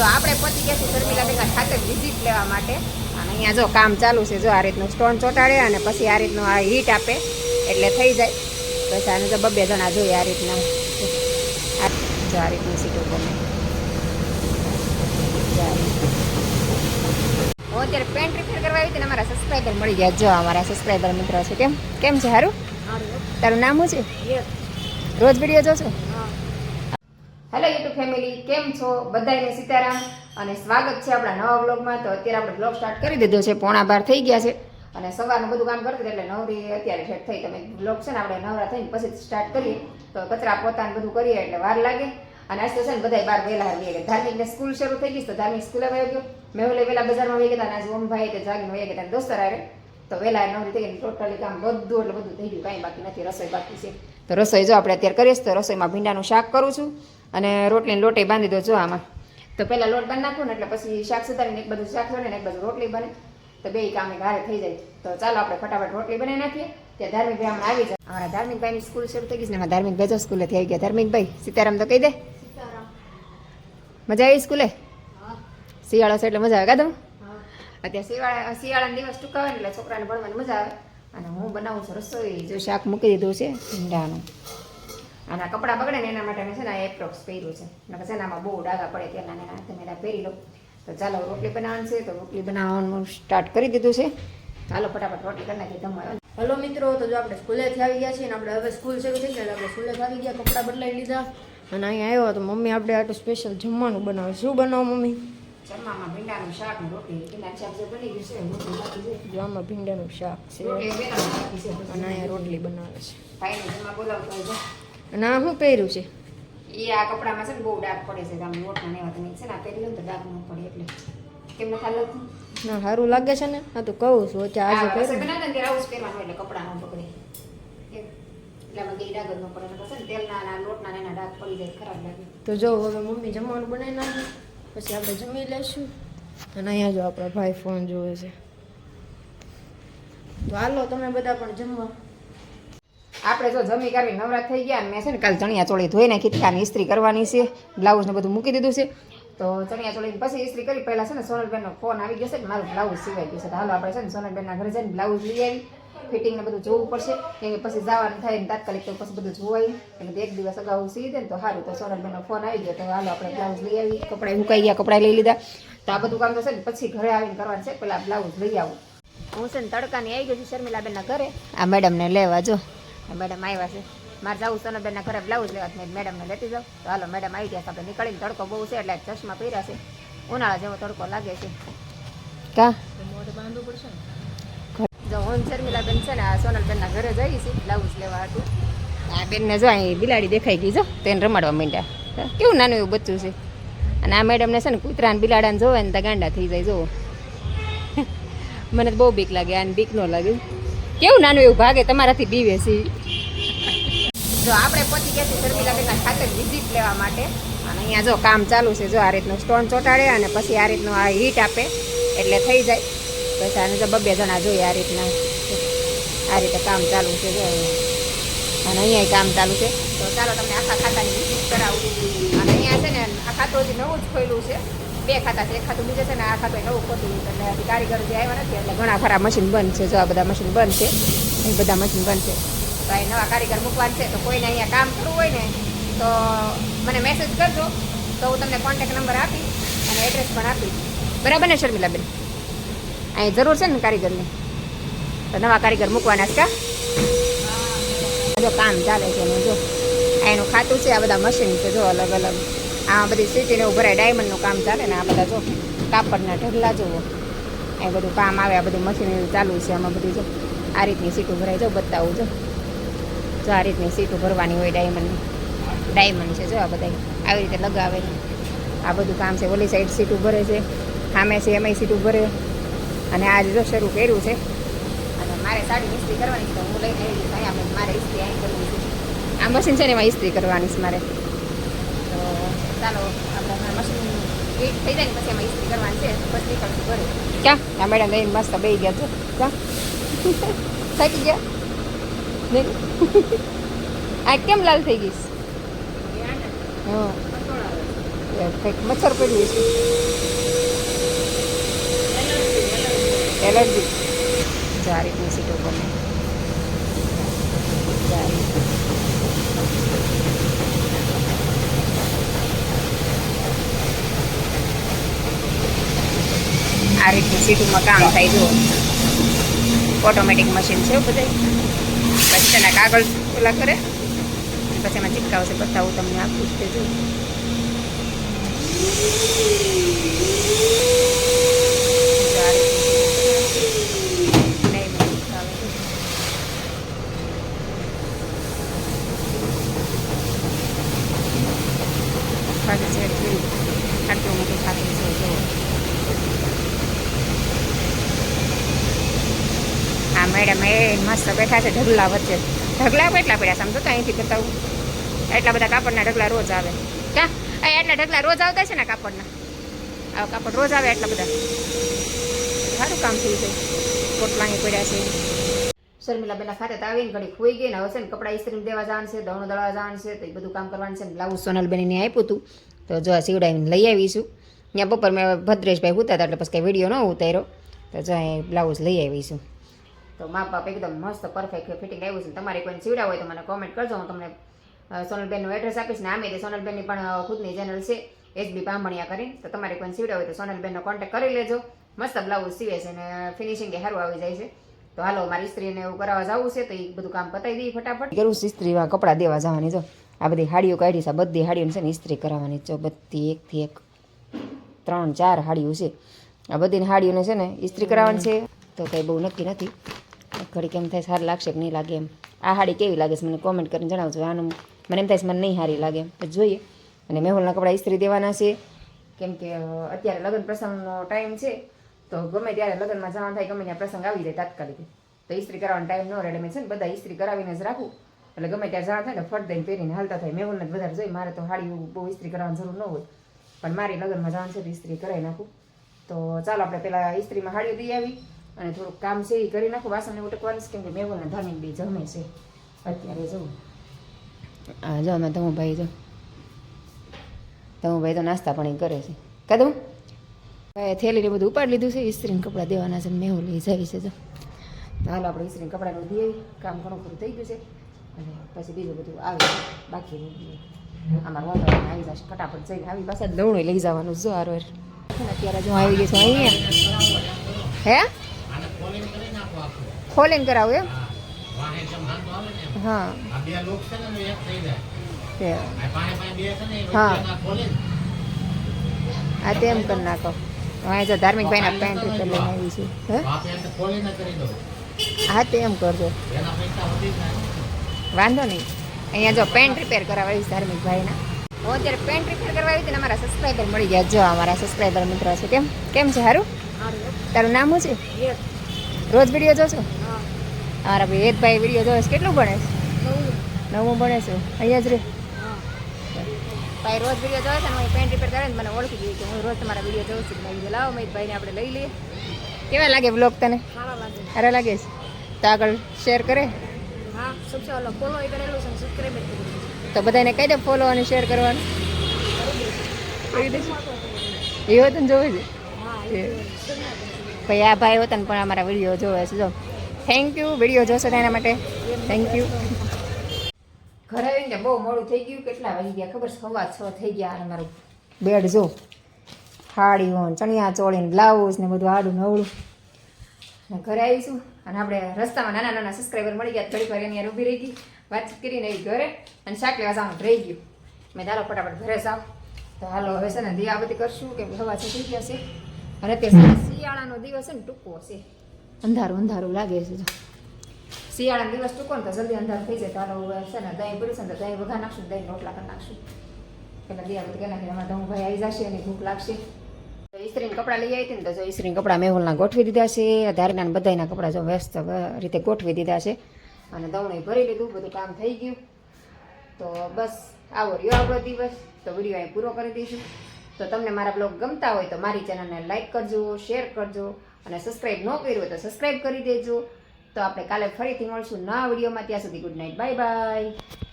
જો આપણે પહોંચી ગયા છીએ શર્મિલાબેનના ખાતે વિઝિટ લેવા માટે અને અહીંયા જો કામ ચાલુ છે. જો આ રીતનું સ્ટોન ચોંટાડે અને પછી આ રીતનું આ હીટ આપે એટલે થઈ જાય. પછી આને તો બબે જણા જોઈએ આ રીતના જો આ રીતની સીટો બને. હું અત્યારે પેન્ટ રિપેર કરવા આવી હતી ને અમારા સબસ્ક્રાઈબર મળી ગયા. જો અમારા સબસ્ક્રાઈબર મિત્ર છે. કેમ છે સારું? તારું નામ શું છે? રોજ વિડીયો જોશો? હેલો યુટ્યુબ ફેમિલી, કેમ છો? બધાને સીતારામ અને સ્વાગત છે આપણા નવા બ્લોગમાં. તો અત્યારે આપણે બ્લોગ સ્ટાર્ટ કરી દીધો છે. 11:15 થઈ ગયા છે અને સવારનું બધું કામ કરતી એટલે નવરી અત્યારે સેટ થઈ. તમે બ્લોગ છે ને આપણે નવરા થઈને પછી સ્ટાર્ટ કરીએ તો કચરા પોતાને બધું કરીએ એટલે વાર લાગે. અને આજ તો છે ને બધા બહાર વહેલા આવી ગયા. ધાર્મિકને સ્કૂલ શરૂ થઈ ગઈ તો ધાર્મિક સ્કૂલે વહી ગયો. મેહુલે વહેલા બજારમાં વહી ગયા અને આજે ઓમભાઈ કે જાગીને વહી ગયા દોસ્તર આવે તો વહેલા નવરી થઈ ગઈ. ટોટલી કામ બધું એટલે બધું થઈ ગયું, કાંઈ બાકી નથી. રસોઈ બાકી છે. તો રસોઈ જો આપણે અત્યારે કરીએ તો રસોઈમાં ભીંડાનું શાક કરું છું અને રોટલીને લોટે બાંધી દો. જો આમાં તો પહેલાં લોટ બાંધી નાખું ને એટલે પછી શાક સુધારીને એક બાજુ શાક ચડે ને એક બાજુ રોટલી બને તો બે કામ ઘારે થઈ જાય. તો ચાલો આપણે ફટાફટ રોટલી બનાવી નાખીએ. ત્યાં ધાર્મિકભાઈ હમણાં આવી જાય. અમારા ધાર્મિકભાઈની સ્કૂલ શરૂ થઈ ગઈ છે ને એમાં ધાર્મિકભાઈ જો સ્કૂલેથી આવી ગયા. ધાર્મિકભાઈ સીતારામ તો કહી દે. મજા આવી સ્કૂલે? શિયાળો છે એટલે મજા આવે કાદમ. અત્યારે શિયાળાનો દિવસ ટૂંકા હોય ને એટલે છોકરાને ભણવાની મજા આવે. અને હું બનાવું છું રસોઈ. જો શાક મૂકી દીધું છે ભીંડાનું. અને કપડાં બગડે ને એના માટે મેં છે ને એપ્રોક્સ પહેર્યું છે. અને પછી એનામાં બહુ ડાઘા પડે ત્યારના એના તમે પહેરી લો. તો ચાલો રોટલી બનાવવાની છે તો રોટલી બનાવવાનું સ્ટાર્ટ કરી દીધું છે. ચાલો ફટાફટ રોટલી કરી નાખીએ. તમારે હલો મિત્રો, તો જો આપણે સ્કૂલેથી આવી ગયા છીએ ને આપણે હવે સ્કૂલ શરૂ થઈ ગયા. આપણે સ્કૂલેથી આવી ગયા, કપડાં બદલાવી લીધા અને અહીંયા આવ્યો તો મમ્મી આપણે આટલું સ્પેશિયલ જમવાનું બનાવે. શું બનાવો મમ્મી? જમવામાં ભીંડાનું શાક ને રોટલી. ભીંડાનું શાક જે બની ગયું છે રોટલી બાકી છે. જો આમાં ભીંડાનું શાક છે રોટલી બનાવવાની બાકી છે અને અહીંયા રોટલી બનાવે છે. ભાઈને જમવા બોલાવતો હોય છે. અને આ શું પહેર્યું છે? એ આ કપડામાં છે ને બહુ ડાઘ પડે છે. આમ લોટના ને એવા તમે છે ને આ પહેરી લો તો ડાઘ ન પડે એટલે કેમ નથી લાગતું? ના સારું લાગે છે ને. હા તો કહું છું અત્યારે આજે પહેર્યું બનાવતા ને ત્યારે આવું જ પહેરવાનું એટલે કપડાં ન પકડે એટલે આમાં કઈ ડાઘ જ ન પડે. પછી ને તેલના લોટના એના ડાઘ પડી જાય, ખરાબ લાગે. તો જો હવે મમ્મી જમવાનું બનાવી નાખે પછી આપણે જમી લઈશું. અને અહીંયા જો આપણા ભાઈ ફોન જોવે છે. તો હાલો તમે બધા પણ જમવા. આપણે જો જમી કરી નવરાત થઈ ગયા અને મેં છે ને કાલે ચણિયા ચોળી ધોઈ નાખી હતી. આની ઇસ્ત્રી કરવાની છે. બ્લાઉઝ ને બધું મૂકી દીધું છે. તો ચણિયા ચોળી પછી ઇસ્ત્રી કરી. પહેલાં છે ને સોનલબેનનો ફોન આવી ગયો છે કે મારું બ્લાઉઝ સિવાઈ ગયું છે. તો હાલો આપણે છે ને સોનલબેનના ઘરે જઈને બ્લાઉઝ લઈ આવી. ફિટિંગ ને બધું જોવું પડશે કે પછી જવાનું થાય ને તાત્કાલિક તો પછી બધું જોવાય એટલે એક દિવસ અગાઉ સીવી દે ને તો સારું. તો સોનલબેનનો ફોન આવી ગયો તો હાલો આપણે બ્લાઉઝ લઈ આવી. કપડાં મુકાઈ ગયા, કપડાં લઈ લીધા. તો આ બધું કામ તો છે ને પછી ઘરે આવીને કરવાનું છે. પહેલાં બ્લાઉઝ લઈ આવું. હું છે ને તડકાની આવી ગઈ છું શર્મિલાબેનના ઘરે આ મેડમને લેવા. જો મેડમ આવ્યા છે. મારે જવું સોનલબેનના ઘરે બ્લાઉઝ લેવા. મેં મેડમને લેતી જાઉં. તો હાલો મેડમ આવી ગયા. આપણે નીકળીને તડકો બહુ છે એટલે ચશ્મા પહેર્યા છે. ઉનાળા જેવો તડકો લાગે છે. કા મોઢે બાંધવું પડશે ને. જો હું શર્મિલાબેન છે ને આ સોનલબેનના ઘરે જઈ છે બ્લાઉઝ લેવા હતું. આ બેનને જો અહીં બિલાડી દેખાઈ ગઈ. જો તેને રમાડવા માંડ્યા. કેવું નાનું એવું બચ્ચું છે. અને આ મેડમને છે ને કૂતરાને બિલાડાને જોવે ને તો ગાંડા થઈ જાય. જોવો મને તો બહુ બીક લાગે. આને બીક ન લાગે. કેવું નાનું એવું ભાગે તમારાથી બીવે છે. જો આપણે પહોંચી ગયા છીએ શર્મિલાબેનના ખાતે વિઝિટ લેવા માટે અને અહીંયા જો કામ ચાલુ છે. જો આ રીતનું સ્ટોન ચોંટાડે અને પછી આ રીતનું આ હીટ આપે એટલે થઈ જાય. પછી આને તો બબે જણા જોઈએ આ રીતના. આ રીતે કામ ચાલુ છે. જો અને અહીંયા કામ ચાલુ છે. તો ચાલો તમને આખા ખાતાની વિઝિટ કરાવું. અને અહીંયા છે ને આ ખાતું હજી નવું જ ખોલ્યું છે. બે ખાતા છે. એક ખાતું બીજે છે ને આ ખાતું નવું ખોટું એટલે હજી કારીગર જે આવ્યા નથી એટલે ઘણા ખરા મશીન બંધ છે. જો આ બધા મશીન બંધ છે. એ બધા મશીન બંધ છે. તો અહીં નવા કારીગર મૂકવાનું છે. તો કોઈને અહીંયા કામ કરવું હોય ને તો મને મેસેજ કરજો તો હું તમને કોન્ટેક્ટ નંબર આપીશ અને એડ્રેસ પણ આપીશ. બરાબર ને શર્મિલાબેન? અહીં જરૂર છે ને કારીગરની. તો નવા કારીગર મૂકવાના છે કા? જો કામ ચાલે છે એનું. જો આ એનું ખાતું છે. આ બધા મશીન છે. જો અલગ અલગ આ બધી સીટીને એવું ભરાય. ડાયમંડનું કામ ચાલે ને આ બધા જો કાપડના ઢગલા જુઓ. એ બધું કામ આવે. આ બધું મશીન ચાલુ છે. આમાં બધું જો આ રીતની સીટું ભરાય. જો બતાવું જો આ રીતની સીટું ભરવાની હોય ડાયમંડ છે. જો આ બધા આવી રીતે લગાવે. આ બધું કામ છે. ઓલી સાઈડ સીટું ભરે છે. સામે છે એમાંય સીટું ભરે. અને આજે જો શરૂ કર્યું છે. અને મારે સાડી ઇસ્ત્રી કરવાની છે તો હું લઈને આવી જઈશ. અહીંયા મારે ઇસ્ત્રી અહીં કરવી છે. આ મશીન છે ને એમાં ઇસ્ત્રી કરવાની છે મારે. તો ચાલો આપણે મશીન હીટ થઈ જાય ને પછી એમાં ઇસ્ત્રી કરવાની છે. બસ નીકળશું ઘરે. ક્યાં આ મેડમ લઈને મસ્ત બેસી ગયા છો. ક્યાં થાકી ગયા? આ કેમ લાલ થઈ ગઈશ? હા કંઈક મચ્છર પડ્યું છે એલર્જી જો આ રીતની સીટો બને આ રીતની સીટોમાં કામ થાય જો ઓટોમેટિક મશીન છે બધે પછી તેના કાગળ પેલા કરે પછી એમાં ચિપકાવશે બતાવું તમને આપું જ તે જો આટલું મોટું ખાતું છે જો હા મેડમ એ મસ્ત બેઠા છે ઢગલા વચ્ચે ઢગલા કેટલા પડ્યા છે આમ તો અહીંથી બતાવું એટલા બધા કાપડના ઢગલા રોજ આવે ક્યાં એટલા ઢગલા રોજ આવતા છે ને કાપડના આવા કાપડ રોજ આવે એટલા બધા સારું કામ થયું છે પોટલા અહીં પડ્યા છે શર્મિલા બેના ખાતે તો આવીને ઘડી ખોઈ ગઈ ને હવે છે ને કપડાં ઇસ્ત્રી દેવા જવાનું છે દવણું દળવા જવાનું છે તો એ બધું કામ કરવાનું છે ને બ્લાઉઝ સોનલ બેનને આપ્યું હતું તો જો આ સીવડાવીને લઈ આવીશું ત્યાં બપોર મેં ભદ્રેશભાઈ ઉતા હતા એટલે પછી કંઈ વિડીયો ન ઉતાર્યો તો જો અહીં બ્લાઉઝ લઈ આવીશું તો મા બાપ એકદમ મસ્ત પરફેક્ટ ફિટિંગ આવ્યું છે તમારે કોઈને સીવડા હોય તો મને કોમેન્ટ કરજો હું તમને સોનલબેનનું એડ્રેસ આપીશ ને આમે તે સોનલબેનની પણ ખુદની ચેનલ છે એચબી પાંભણિયા કરીને તો તમારે કોઈને સીવડા હોય તો સોનલબેનનો કોન્ટેક્ટ કરી લેજો મસ્ત બ્લાઉઝ સીવે છે ને ફિનિશિંગ એ સારું આવી જાય છે તો હાલો મારી ઇસ્ત્રીને એવું કરાવવા જવું છે તો એ બધું કામ પતાવી દઈએ ફટાફટ કરું ઇસ્ત્રીમાં કપડાં દેવા જવાની જો આ બધી હાડીઓ કાઢી છે બધી હાડીઓને છે ને ઇસ્ત્રી કરાવવાની જો બધી એકથી એક 3-4 હાડીઓ છે આ બધી હાડીઓને છે ને ઇસ્ત્રી કરાવવાની છે તો કંઈ બહુ નક્કી નથી ઘડી કેમ થાય સારી લાગશે કે નહીં લાગે એમ આ હાડી કેવી લાગે છે મને કોમેન્ટ કરીને જણાવજો આનું મને એમ થાય છે મને નહીં સારી લાગે એમ તો જોઈએ અને મેહુલના કપડાં ઇસ્ત્રી દેવાના છે કેમ કે અત્યારે લગ્ન પ્રસંગનો ટાઈમ છે તો ગમે ત્યારે લગ્નમાં જવાનું થાય ગમે ત્યાં પ્રસંગ આવી જાય તાત્કાલિક તો ઇસ્ત્રી કરાવવાનો ટાઈમ ન રહે મેં છે ને બધા ઇસ્ત્રી કરાવીને જ રાખું એટલે ગમે ત્યારે જવાનું થાય ને ફટ દઈને પહેરીને હાલતા થાય મેહુલને જ વધારે જોઈ મારે તો હાડી બહુ ઇસ્ત્રી કરવાની જરૂર ન હોય પણ મારી લગ્નમાં જવાનું છે તો ઇસ્ત્રી કરાવી નાખું તો ચાલો આપણે પહેલાં ઇસ્ત્રીમાં હાડીઓ દઈ આવી અને થોડુંક કામ છે એ કરી નાખું વાસણને ઉટકવાનું છે કેમ કે મેહુલને ધાર્મિક બી જમે છે અત્યારે જવું હા જો અમે તમુભાઈ જો તમુભાઈ તો નાસ્તા પાણી કરે છે કદમ થેલીને બધું ઉપાડી લીધું છે ઇસ્ત્રીને કપડાં દેવાના છે મેહુલ લઈ જાય છે જો તો હાલો આપણે ઇસ્ત્રીને કપડાનું દઈ આવી કામ ઘણું પૂરું થઈ ગયું છે અને પછી બીજું બધું આવે બાકી અમારે વાંધો આવી જશે ફટાફટ જઈને આવી પાછા દવડું લઈ જવાનું જો આરો અત્યારે જો આવી ગઈ છે અહીંયા હે ખોલીને કરાવું એમ હા હા હા તેમ કરી નાખો અહીં જો ધાર્મિકભાઈના પેન્ટ રિપેર લઈને આવી છું હા તેમ કરજો વાંધો નહીં અહીંયા જો પેન્ટ રિપેર કરાવીશ ધાર્મિકભાઈના હું અત્યારે પેન્ટ રિપેર કરવા આવી હતી ને અમારા સબસ્ક્રાઈબર મળી ગયા જો અમારા સબસ્ક્રાઈબર મિત્ર છે કેમ છે સારું તારું નામ શું છે રોજ વિડીયો જોશો અમારા ભાઈ હેતભાઈ વિડીયો જોવે છે કેટલું ભણે છે 9મું ભણે છે અહીંયા જ રે ભાઈ રોજ વિડીયો જોવે છે ને હું પેન્ટ રિપેર કરે ને મને ઓળખી ગઈ કે હું રોજ તમારા વિડીયો જોઉં છું મેં કીધું લાવો મહિતભાઈને આપણે લઈ લઈએ કેવા લાગે બ્લોગ તને સારા લાગે છે તો આગળ શેર કરે તો બધાને કહી દે ફોલો અને શેર કરવાનું કહી દેજો એ હોત ને જોવે છે ભાઈ આ ભાઈ હોતા ને પણ અમારા વિડીયો જોવે છે જો થેન્ક યુ વિડીયો જોશો એના માટે થેન્ક યુ ઘરે આવીને બહુ મોડું થઈ ગયું કેટલા વાગી ગયા ખબર છે 6:15 થઈ ગયા અને મારું બેડ જો હાડીઓ ચણિયા ચોળી ને બ્લાઉઝ ને બધું આડું નવડું ને ઘરે આવીશું અને આપણે રસ્તામાં નાના નાના સબસ્ક્રાઈબર મળી ગયા થોડીક વાર એની યાર ઊભી રહી ગઈ વાતચીત કરીને એ ઘરે અને શાક લેવા જવાનું રહી ગયું મેં ચાલો ફટાફટ ઘરે જાઉં તો હાલો હવે છે ને દિયાબત્તી કરશું કે હવા થઈ ગયા છે અને અત્યારે શિયાળાનો દિવસ છે ને ટૂંકો છે અંધારું અંધારું લાગે છે જો શિયાળાનો દિવસ ટૂંકો ને તો જલ્દી અંધારું થઈ જાય તો હાલો છે ને દહીં પડ્યું છે ને તો દહીં વઘાર નાખશું દહીં રોટલા કરી નાખશું પેલા દિયાબત્તી કરી નાખીને અમારે તો ભાઈ આવી જશે અને ભૂખ લાગશે તો ઇસ્ત્રીના કપડાં લઈ આવી હતી ને તો જો ઇસ્ત્રીના કપડાં મેહુલના ગોઠવી દીધા છે ધારીના બધાના કપડાં જો વ્યસ્ત રીતે ગોઠવી દીધા છે અને દવણે ભરી લીધું બધું કામ થઈ ગયું તો બસ આવો રહ્યો આપણો દિવસ તો વિડીયો અહીં પૂરો કરી દઈશું તો તમને મારા બ્લોગ ગમતા હોય તો મારી ચેનલને લાઈક કરજો શેર કરજો અને સબસ્ક્રાઈબ ન કર્યું હોય તો સબસ્ક્રાઈબ કરી દેજો તો આપણે કાલે ફરીથી મળશું નવા વિડીયોમાં ત્યાં સુધી ગુડ નાઇટ બાય બાય